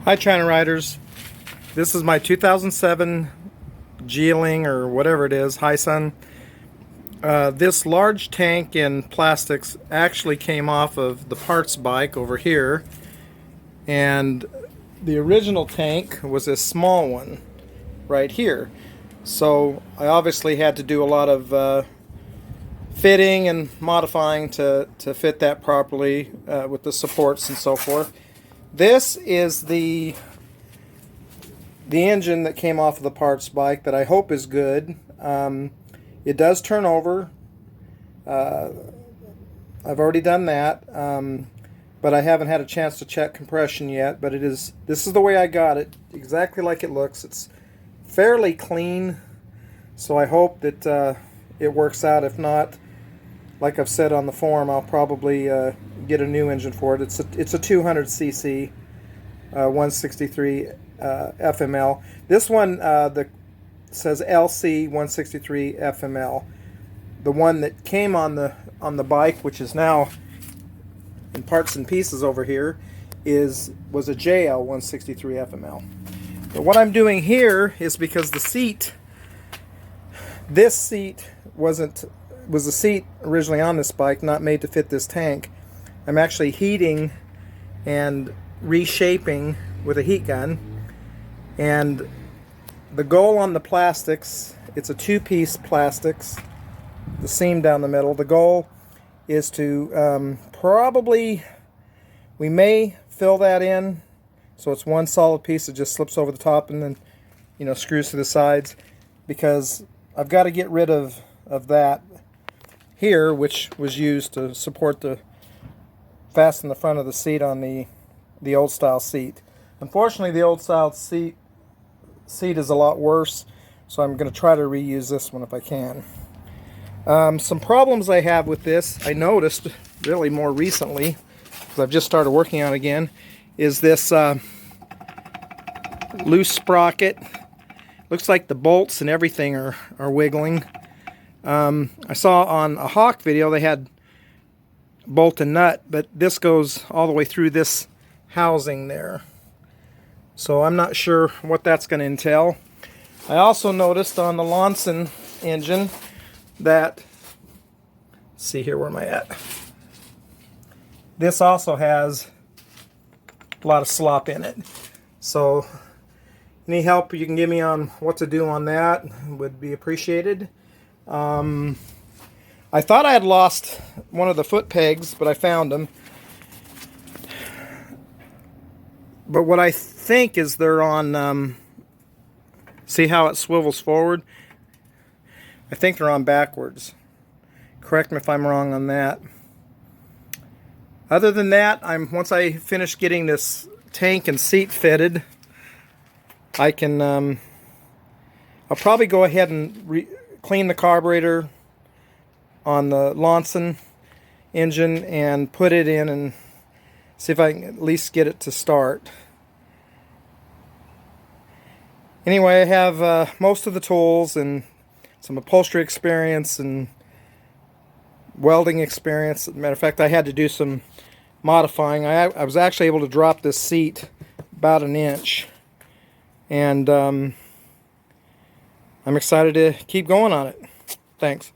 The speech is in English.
Hi China Riders, this is my 2007 Geely or whatever it is, Hisun. This large tank in plastics actually came off of the parts bike over here, and the original tank was a small one right here. So I obviously had to do a lot of fitting and modifying to fit that properly with the supports and so forth. This is the engine that came off of the parts bike that I hope is good. It does turn over. I've already done that, but I haven't had a chance to check compression yet. But this is the way I got it, exactly like it looks. It's fairly clean, so I hope that it works out. If not, like I've said on the forum, I'll probably get a new engine for it. It's a 200cc 163 FML. This one says LC 163 FML. The one that came on the bike, which is now in parts and pieces over here, was a JL 163 FML. But what I'm doing here is because this seat was a seat originally on this bike, not made to fit this tank. I'm actually heating and reshaping with a heat gun, and the goal on the plastics, it's a two-piece plastics, the seam down the middle. The goal is to we may fill that in so it's one solid piece that just slips over the top and then screws to the sides, because I've got to get rid of that here, which was used to support fasten the front of the seat on the old style seat. Unfortunately, the old style seat is a lot worse, so I'm going to try to reuse this one if I can. Some problems I have with this, I noticed really more recently, because I've just started working on it again, is this loose sprocket. Looks like the bolts and everything are wiggling. I saw on a Hawk video they had bolt and nut, but this goes all the way through this housing there. So I'm not sure what that's going to entail. I also noticed on the Lonson engine that, let's see here, where am I at? This also has a lot of slop in it. So any help you can give me on what to do on that would be appreciated. I thought I had lost one of the foot pegs, but I found them. But what I think is they're on, see how it swivels forward? I think they're on backwards. Correct me if I'm wrong on that. Other than that, once I finish getting this tank and seat fitted, I can, I'll probably go ahead and clean the carburetor on the Lonson engine and put it in and see if I can at least get it to start. Anyway, I have most of the tools and some upholstery experience and welding experience. As a matter of fact, I had to do some modifying. I was actually able to drop this seat about an inch, and I'm excited to keep going on it. Thanks.